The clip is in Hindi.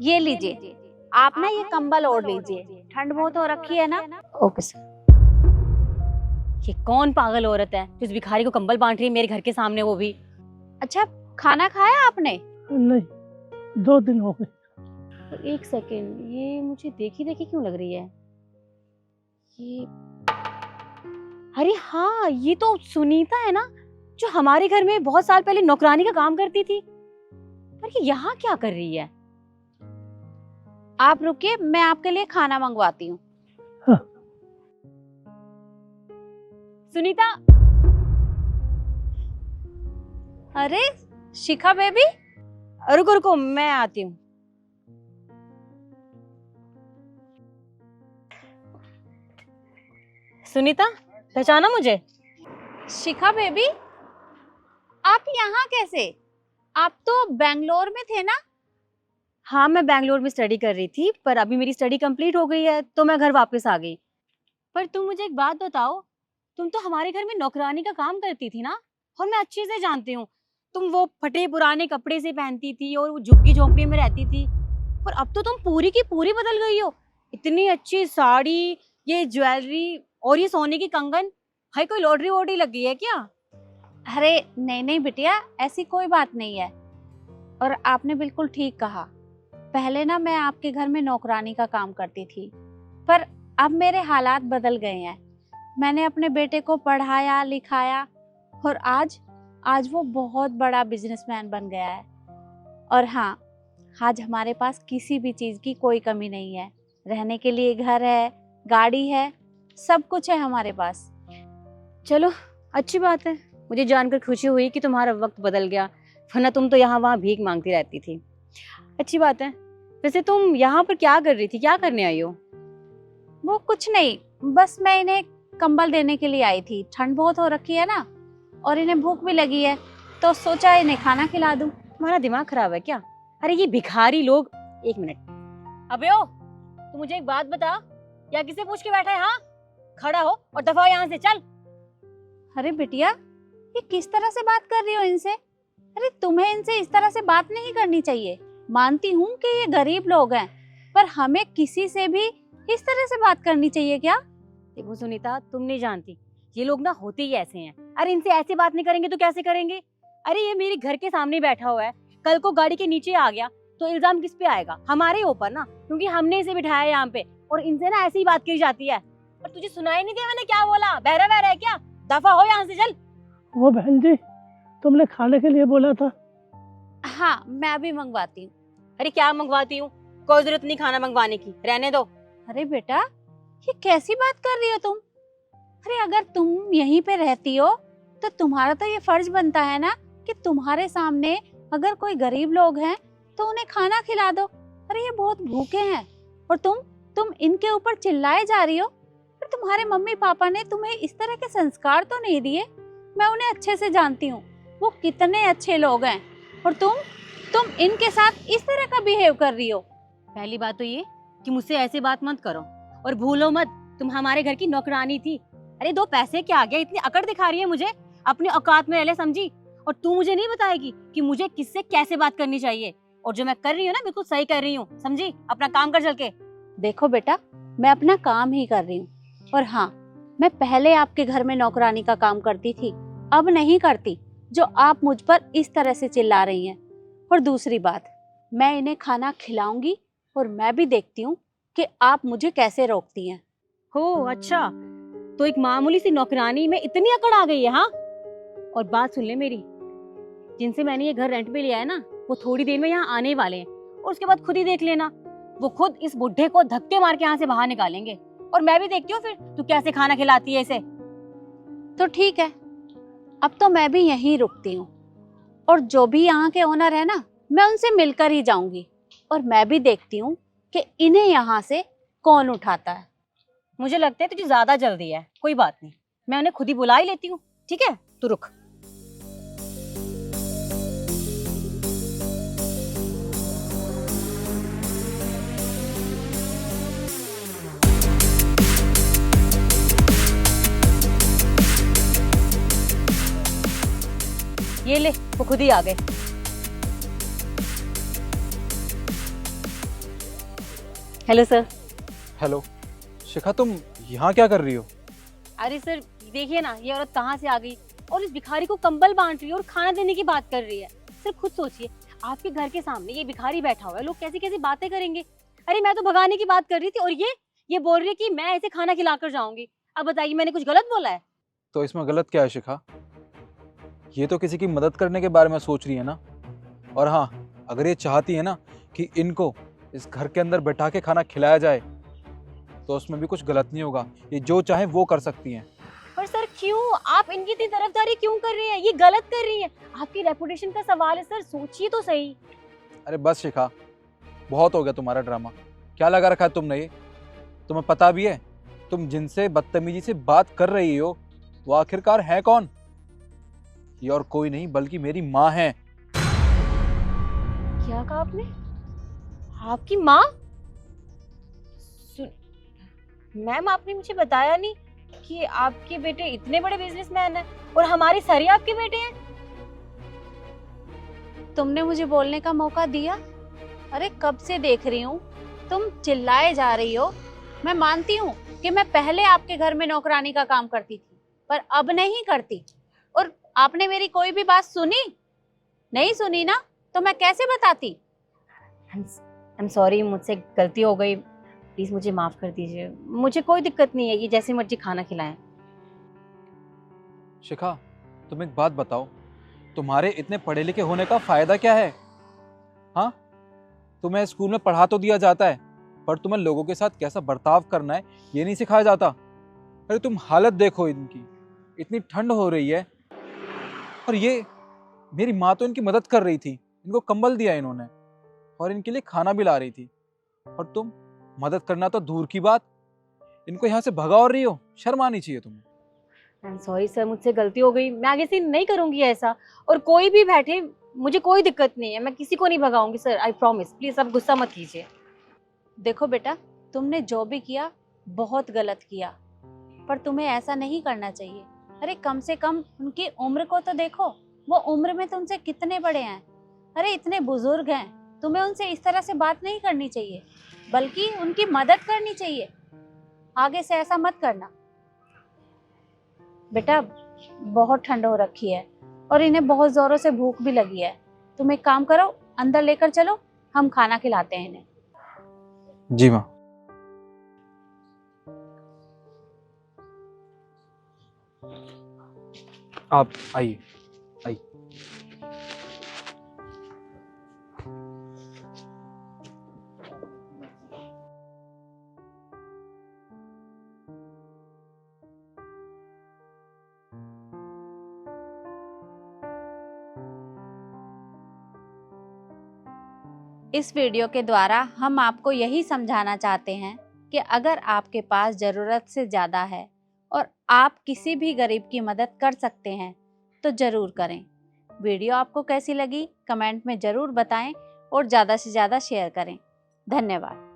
ये लीजिए, आप ना ये कंबल ओढ़ लीजिए, ठंड बहुत हो रखी है ना। Okay sir. ये कौन पागल औरत है जो इस भिखारी को कंबल बांट रही है मेरे घर के सामने, वो भी। अच्छा, खाना खाया आपने? नहीं, 2 दिन हो गए। एक सेकेंड, ये मुझे देखी देखी क्यों लग रही है? ये, अरे हाँ, ये तो सुनीता है ना, जो हमारे घर में बहुत साल पहले नौकरानी का काम करती थी। पर ये यहाँ क्या कर रही है? आप रुकिए, मैं आपके लिए खाना मंगवाती हूँ। हाँ। सुनीता। अरे शिखा बेबी, रुको रुको, मैं आती हूँ। सुनीता, पहचाना मुझे? शिखा बेबी, आप यहाँ कैसे? आप तो बेंगलोर में थे ना? हाँ, मैं बैंगलोर में स्टडी कर रही थी, पर अभी मेरी स्टडी कंप्लीट हो गई है तो मैं घर वापस आ गई। पर तुम मुझे एक बात बताओ, तुम तो हमारे घर में नौकरानी का काम करती थी ना, और मैं अच्छे से जानती हूँ तुम वो फटे पुराने कपड़े से पहनती थी और वो झुग्गी झोंपड़ी में रहती थी। पर अब तो तुम पूरी की पूरी बदल गई हो। इतनी अच्छी साड़ी, ये ज्वेलरी और ये सोने की कंगन। हाय, कोई लॉटरी वोटरी लग गई है क्या? अरे नहीं नहीं बिटिया, ऐसी कोई बात नहीं है। और आपने बिल्कुल ठीक कहा, पहले ना मैं आपके घर में नौकरानी का काम करती थी, पर अब मेरे हालात बदल गए हैं। मैंने अपने बेटे को पढ़ाया लिखाया और आज वो बहुत बड़ा बिजनेसमैन बन गया है। और हाँ, आज हमारे पास किसी भी चीज़ की कोई कमी नहीं है। रहने के लिए घर है, गाड़ी है, सब कुछ है हमारे पास। चलो, अच्छी बात है। मुझे जानकर खुशी हुई कि तुम्हारा वक्त बदल गया, वरना तुम तो यहाँ वहाँ भीख मांगती रहती थी। अच्छी बात है। वैसे तुम यहाँ पर क्या कर रही थी, क्या करने आई हो? वो कुछ नहीं, बस मैं इन्हें कंबल देने के लिए आई थी। ठंड बहुत हो रखी है ना, और इन्हें भूख भी लगी है, तो सोचा इन्हें खाना खिला दूं। तुम्हारा दिमाग खराब है क्या? अरे ये भिखारी लोग। एक मिनट। अबे ओ, तू मुझे एक बात बता, या किसे पूछ के बैठा है? हाँ, खड़ा हो और दफा यहाँ से चल। अरे बिटिया, ये किस तरह से बात कर रही हो इनसे? अरे तुम्हें इनसे इस तरह से बात नहीं करनी चाहिए। मानती हूँ कि ये गरीब लोग हैं, पर हमें किसी से भी इस तरह से बात करनी चाहिए क्या? देखो सुनीता, तुम नहीं जानती, ये लोग ना होते ही ऐसे हैं। अरे इनसे ऐसे बात नहीं करेंगे तो कैसे करेंगे? अरे ये मेरे घर के सामने बैठा हुआ है, कल को गाड़ी के नीचे आ गया तो इल्जाम किस पे आएगा? हमारे ऊपर ना, क्योंकि हमने इसे बिठाया यहाँ पे। और इनसे ना ऐसी बात की जाती है। और तुझे सुनाई नहीं दिया मैंने क्या बोला? बहरा बहरा है क्या? दफा हो यहाँ से, चल। वो बहन जी, तुमने खाने के लिए बोला था। हाँ, मैं अभी मंगवाती हूँ। अरे क्या मंगवाती हूँ? कोई जरूरत नहीं खाना मंगवाने की, रहने दो। अरे बेटा, ये कैसी बात कर रही हो तुम? अरे अगर तुम यहीं पे रहती हो तो तुम्हारा तो ये फर्ज बनता है ना कि तुम्हारे सामने अगर कोई गरीब लोग हैं तो उन्हें खाना खिला दो। अरे ये बहुत भूखे हैं और तुम इनके ऊपर चिल्लाए जा रही हो। पर तुम्हारे मम्मी पापा ने तुम्हें इस तरह के संस्कार तो नहीं दिए। मैं उन्हें अच्छे से जानती हूँ, वो कितने अच्छे लोग हैं, और तुम इनके साथ इस तरह का बिहेव कर रही हो। पहली बात तो ये कि मुझसे ऐसे बात मत करो, और भूलो मत तुम हमारे घर की नौकरानी थी। अरे 2 पैसे क्या आ गया, इतनी अकड़ दिखा रही है मुझे? अपने औकात में रह ले, समझी? और तू मुझे नहीं बताएगी कि मुझे किससे कैसे बात करनी चाहिए। और जो मैं कर रही हूँ ना, बिल्कुल सही कर रही हूँ, समझी? अपना काम कर चल के। देखो बेटा, मैं अपना काम ही कर रही हूँ। और हाँ, मैं पहले आपके घर में नौकरानी का काम करती थी, अब नहीं करती, जो आप मुझ पर इस तरह से चिल्ला रही हैं। और दूसरी बात, मैं इन्हें खाना खिलाऊंगी और मैं भी देखती हूँ कि आप मुझे कैसे रोकती हैं। हो अच्छा, तो एक मामूली सी नौकरानी में इतनी अकड़ आ गई है? हाँ, और बात सुन ले मेरी, जिनसे मैंने ये घर रेंट पे लिया है ना, वो थोड़ी देर में यहाँ आने वाले हैं, और उसके बाद खुद ही देख लेना, वो खुद इस बुढ़े को धक्के मार के यहाँ से बाहर निकालेंगे। और मैं भी देखती हूँ फिर तू कैसे खाना खिलाती है इसे। तो ठीक है, अब तो मैं भी यहीं रुकती हूँ, और जो भी यहाँ के ओनर है ना, मैं उनसे मिलकर ही जाऊंगी, और मैं भी देखती हूँ कि इन्हें यहाँ से कौन उठाता है। मुझे लगता है तुझे ज्यादा जल्दी है। कोई बात नहीं, मैं उन्हें खुद ही बुला ही लेती हूँ, ठीक है? तू रुक। ये ले, वो खुद ही आ गए। Hello sir. हेलो शिखा, तुम यहाँ क्या कर रही हो? अरे सर देखिए ना, ये औरत कहाँ से आ गई और इस भिखारी को कंबल बांट रही है और खाना देने की बात कर रही है। सर खुद सोचिए, आपके घर के सामने ये भिखारी बैठा हुआ है, लोग कैसी कैसी बातें करेंगे। अरे मैं तो भगाने की बात कर रही थी और ये बोल रही है कि मैं ऐसे खाना खिलाकर जाऊंगी। अब बताइए, मैंने कुछ गलत बोला है? तो इसमें गलत क्या है शिखा? ये तो किसी की मदद करने के बारे में सोच रही है ना। और हाँ, अगर ये चाहती है ना कि इनको इस घर के अंदर बैठा के खाना खिलाया जाए तो उसमें भी कुछ गलत नहीं होगा। ये जो चाहे वो कर सकती हैं। पर सर क्यों आप इनकी इतनी तरफदारी क्यों कर रही हैं? ये गलत कर रही है, आपकी रेपुटेशन का सवाल है सर, सोचिए तो सही। अरे बस शिखा, बहुत हो गया तुम्हारा ड्रामा। क्या लगा रखा है तुमने ये? तुम्हें पता भी है तुम जिनसे बदतमीजी से बात कर रही हो वो आखिरकार है कौन? ये और कोई नहीं बल्कि मेरी माँ है। क्या कहा आपने? आपकी माँ? मैम आपने मुझे बताया नहीं कि आपके बेटे इतने बड़े बिजनेसमैन हैं और हमारे सारे आपके बेटे हैं। तुमने मुझे बोलने का मौका दिया? अरे कब से देख रही हूँ तुम चिल्लाए जा रही हो। मैं मानती हूँ कि मैं पहले आपके घर में नौकरानी का काम करती थी, पर अब नहीं करती। और आपने मेरी कोई भी बात सुनी? नहीं सुनी ना, तो मैं कैसे बताती? आई एम सॉरी, मुझसे गलती हो गई, प्लीज मुझे माफ कर दीजिए। मुझे कोई दिक्कत नहीं है, ये जैसे मर्जी खाना खिलाएं। शिखा, तुम एक बात बताओ, तुम्हारे इतने पढ़े लिखे होने का फायदा क्या है? हाँ, तुम्हें स्कूल में पढ़ा तो दिया जाता है, पर तुम्हें लोगों के साथ कैसा बर्ताव करना है ये नहीं सिखाया जाता। अरे तुम हालत देखो इनकी, इतनी ठंड हो रही है और ये मेरी माँ तो इनकी मदद कर रही थी, इनको कंबल दिया इन्होंने और इनके लिए खाना भी ला रही थी, और तुम मदद करना तो दूर की बात, इनको यहाँ से भगा और रही हो। शर्म आनी चाहिए तुम्हें। आई एम सॉरी सर, मुझसे गलती हो गई, मैं आगे से नहीं करूंगी ऐसा। और कोई भी बैठे, मुझे कोई दिक्कत नहीं है, मैं किसी को नहीं भगाऊंगी सर, आई प्रॉमिस। प्लीज आप गुस्सा मत कीजिए। देखो बेटा, तुमने जो भी किया बहुत गलत किया, पर तुम्हें ऐसा नहीं करना चाहिए। अरे कम से कम उनकी उम्र को तो देखो, वो उम्र में तुमसे कितने बड़े हैं। अरे इतने बुजुर्ग हैं, तुम्हें उनसे इस तरह से बात नहीं करनी चाहिए, बल्कि उनकी मदद करनी चाहिए। आगे से ऐसा मत करना। बेटा बहुत ठंड हो रखी है और इन्हें बहुत जोरों से भूख भी लगी है। तुम एक काम करो, अंदर लेकर चलो, हम खाना खिलाते हैं इन्हें। जी माँ। आप आइए आइए। इस वीडियो के द्वारा हम आपको यही समझाना चाहते हैं कि अगर आपके पास ज़रूरत से ज़्यादा है और आप किसी भी गरीब की मदद कर सकते हैं तो ज़रूर करें। वीडियो आपको कैसी लगी कमेंट में ज़रूर बताएं और ज़्यादा से ज़्यादा शेयर करें। धन्यवाद।